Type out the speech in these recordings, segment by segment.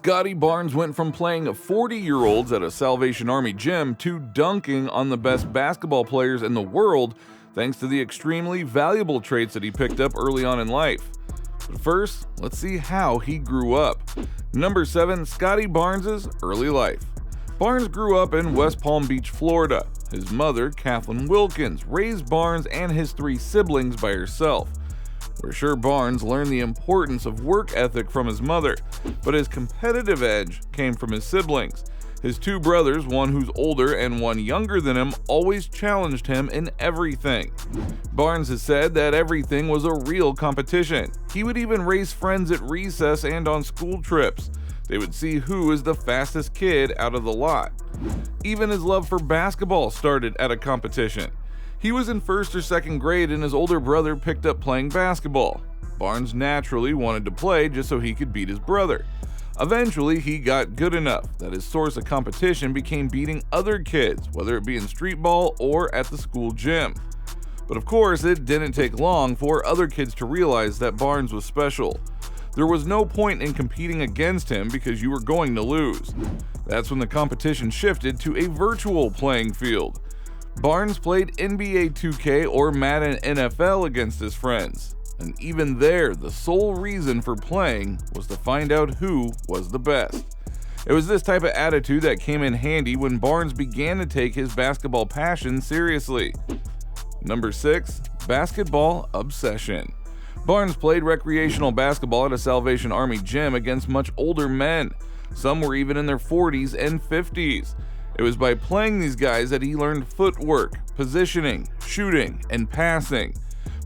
Scottie Barnes went from playing 40-year-olds at a Salvation Army gym to dunking on the best basketball players in the world thanks to the extremely valuable traits that he picked up early on in life. But first, let's see how he grew up. Number 7. Scottie Barnes' early life. Barnes grew up in West Palm Beach, Florida. His mother, Kathleen Wilkins, raised Barnes and his 3 siblings by herself. We're sure Barnes learned the importance of work ethic from his mother, but his competitive edge came from his siblings. His 2 brothers, one who's older and one younger than him, always challenged him in everything. Barnes has said that everything was a real competition. He would even race friends at recess and on school trips. They would see who is the fastest kid out of the lot. Even his love for basketball started at a competition. He was in 1st or 2nd grade and his older brother picked up playing basketball. Barnes naturally wanted to play just so he could beat his brother. Eventually, he got good enough that his source of competition became beating other kids, whether it be in street ball or at the school gym. But of course, it didn't take long for other kids to realize that Barnes was special. There was no point in competing against him because you were going to lose. That's when the competition shifted to a virtual playing field. Barnes played NBA 2K or Madden NFL against his friends, and even there, the sole reason for playing was to find out who was the best. It was this type of attitude that came in handy when Barnes began to take his basketball passion seriously. Number 6. Basketball obsession. Barnes played recreational basketball at a Salvation Army gym against much older men. Some were even in their 40s and 50s. It was by playing these guys that he learned footwork, positioning, shooting, and passing.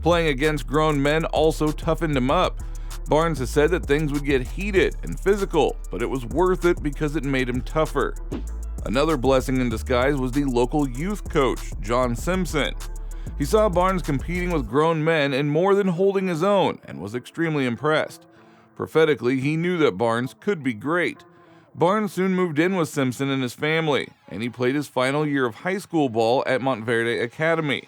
Playing against grown men also toughened him up. Barnes has said that things would get heated and physical, but it was worth it because it made him tougher. Another blessing in disguise was the local youth coach, John Simpson. He saw Barnes competing with grown men and more than holding his own, and was extremely impressed. Prophetically, he knew that Barnes could be great. Barnes soon moved in with Simpson and his family, and he played his final year of high school ball at Montverde Academy.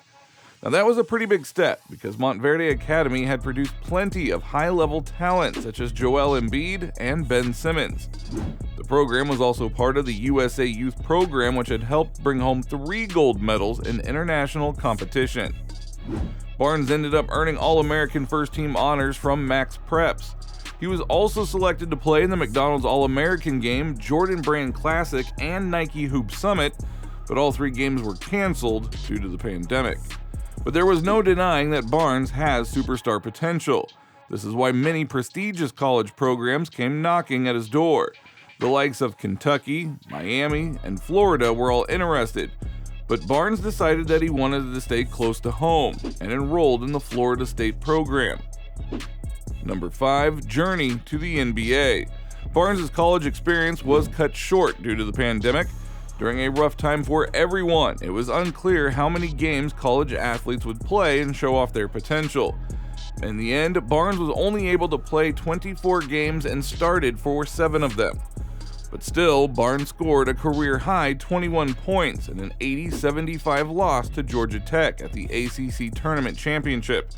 Now that was a pretty big step because Montverde Academy had produced plenty of high-level talent such as Joel Embiid and Ben Simmons. The program was also part of the USA Youth Program, which had helped bring home 3 gold medals in international competition. Barnes ended up earning All-American first-team honors from Max Preps. He was also selected to play in the McDonald's All-American Game, Jordan Brand Classic, and Nike Hoop Summit, but all 3 games were canceled due to the pandemic. But there was no denying that Barnes has superstar potential. This is why many prestigious college programs came knocking at his door. The likes of Kentucky, Miami, and Florida were all interested, but Barnes decided that he wanted to stay close to home and enrolled in the Florida State program. Number 5. Journey to the NBA. Barnes' college experience was cut short due to the pandemic. During a rough time for everyone, it was unclear how many games college athletes would play and show off their potential. In the end, Barnes was only able to play 24 games and started for 7 of them. But still, Barnes scored a career-high 21 points in an 80-75 loss to Georgia Tech at the ACC Tournament Championship.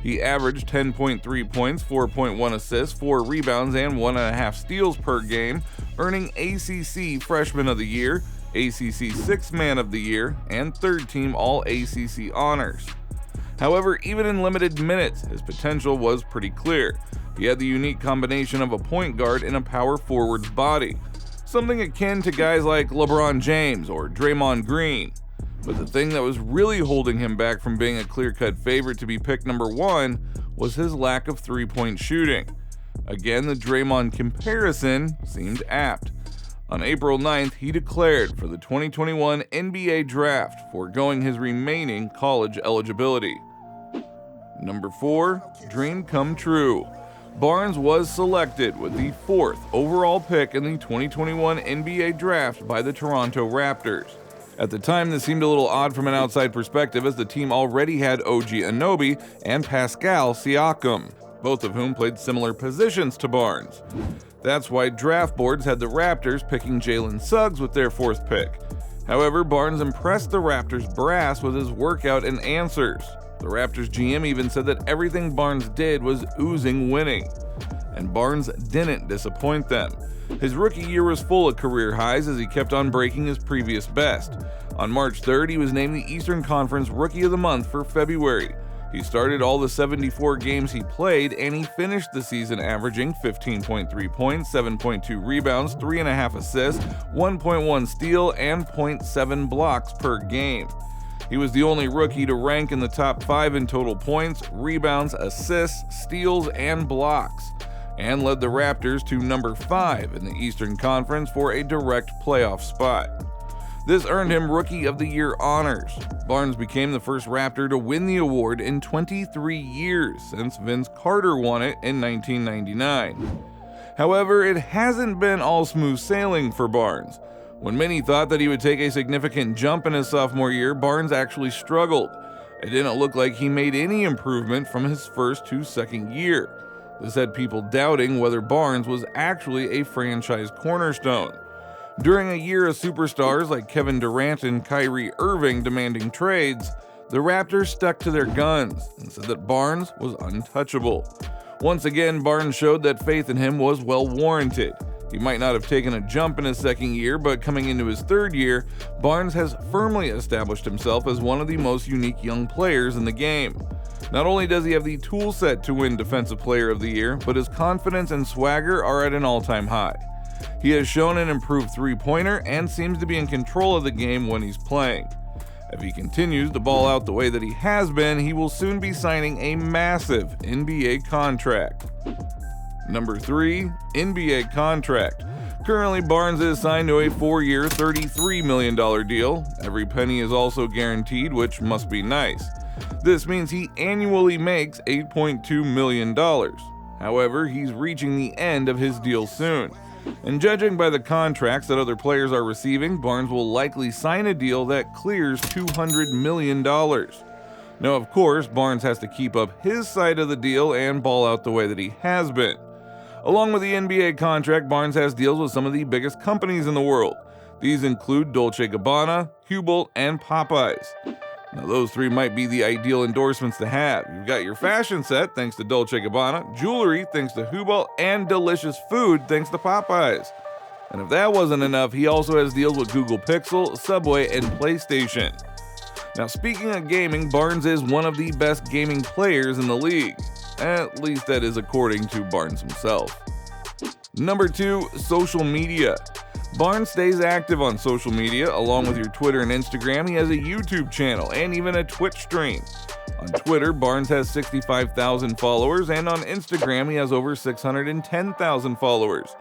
He averaged 10.3 points, 4.1 assists, 4 rebounds, and 1.5 steals per game, earning ACC Freshman of the Year, ACC Sixth Man of the Year, and 3rd-team All-ACC honors. However, even in limited minutes, his potential was pretty clear. He had the unique combination of a point guard and a power forward's body, something akin to guys like LeBron James or Draymond Green. But the thing that was really holding him back from being a clear-cut favorite to be picked number 1 was his lack of 3-point shooting. Again, the Draymond comparison seemed apt. On April 9th, he declared for the 2021 NBA Draft, foregoing his remaining college eligibility. Number 4. Dream come true. Barnes was selected with the 4th overall pick in the 2021 NBA Draft by the Toronto Raptors. At the time, this seemed a little odd from an outside perspective as the team already had OG Anunoby and Pascal Siakam, both of whom played similar positions to Barnes. That's why draft boards had the Raptors picking Jalen Suggs with their 4th pick. However, Barnes impressed the Raptors brass with his workout and answers. The Raptors GM even said that everything Barnes did was oozing winning. and Barnes didn't disappoint them. His rookie year was full of career highs as he kept on breaking his previous best. On March 3rd, he was named the Eastern Conference Rookie of the Month for February. He started all the 74 games he played, and he finished the season averaging 15.3 points, 7.2 rebounds, 3.5 assists, 1.1 steal, and 0.7 blocks per game. He was the only rookie to rank in the top 5 in total points, rebounds, assists, steals, and blocks, and led the Raptors to number 5 in the Eastern Conference for a direct playoff spot. This earned him Rookie of the Year honors. Barnes became the first Raptor to win the award in 23 years since Vince Carter won it in 1999. However, it hasn't been all smooth sailing for Barnes. When many thought that he would take a significant jump in his sophomore year, Barnes actually struggled. It didn't look like he made any improvement from his first to second year. This had people doubting whether Barnes was actually a franchise cornerstone. During a year of superstars like Kevin Durant and Kyrie Irving demanding trades, the Raptors stuck to their guns and said that Barnes was untouchable. Once again, Barnes showed that faith in him was well warranted. He might not have taken a jump in his second year, but coming into his third year, Barnes has firmly established himself as one of the most unique young players in the game. Not only does he have the tool set to win Defensive Player of the Year, but his confidence and swagger are at an all-time high. He has shown an improved three-pointer and seems to be in control of the game when he's playing. If he continues to ball out the way that he has been, he will soon be signing a massive NBA contract. Number 3, NBA contract. Currently, Barnes is signed to a 4-year, $33 million deal. Every penny is also guaranteed, which must be nice. This means he annually makes $8.2 million. However, he's reaching the end of his deal soon. And judging by the contracts that other players are receiving, Barnes will likely sign a deal that clears $200 million. Now, of course, Barnes has to keep up his side of the deal and ball out the way that he has been. Along with the NBA contract, Barnes has deals with some of the biggest companies in the world. These include Dolce & Gabbana, Hublot, and Popeyes. Now, those 3 might be the ideal endorsements to have. You've got your fashion set, thanks to Dolce & Gabbana, jewelry, thanks to Hublot, and delicious food, thanks to Popeyes. And if that wasn't enough, he also has deals with Google Pixel, Subway, and PlayStation. Now, speaking of gaming, Barnes is one of the best gaming players in the league. At least that is according to Barnes himself. Number 2, social media. Barnes stays active on social media. Along with your Twitter and Instagram, he has a YouTube channel and even a Twitch stream. On Twitter, Barnes has 65,000 followers, and on Instagram, he has over 610,000 followers.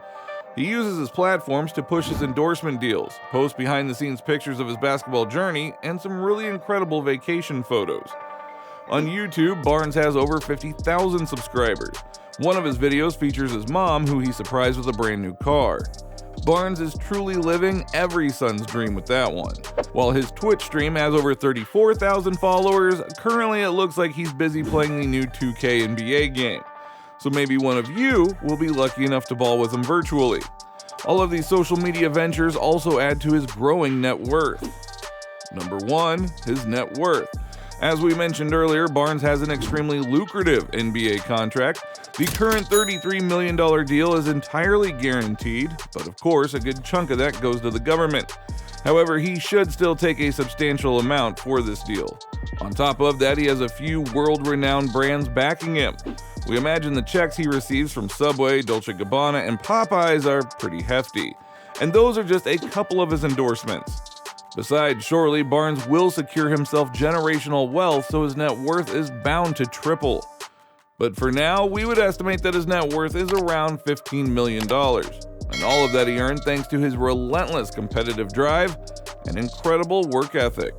He uses his platforms to push his endorsement deals, post behind-the-scenes pictures of his basketball journey, and some really incredible vacation photos. On YouTube, Barnes has over 50,000 subscribers. One of his videos features his mom, who he surprised with a brand new car. Barnes is truly living every son's dream with that one. While his Twitch stream has over 34,000 followers, currently it looks like he's busy playing the new 2K NBA game. So maybe one of you will be lucky enough to ball with him virtually. All of these social media ventures also add to his growing net worth. Number 1, his net worth. As we mentioned earlier, Barnes has an extremely lucrative NBA contract. The current $33 million deal is entirely guaranteed, but of course, a good chunk of that goes to the government. However, he should still take a substantial amount for this deal. On top of that, he has a few world-renowned brands backing him. We imagine the checks he receives from Subway, Dolce & Gabbana, and Popeyes are pretty hefty. And those are just a couple of his endorsements. Besides, surely Barnes will secure himself generational wealth, so his net worth is bound to triple. But for now, we would estimate that his net worth is around $15 million. And all of that he earned thanks to his relentless competitive drive and incredible work ethic.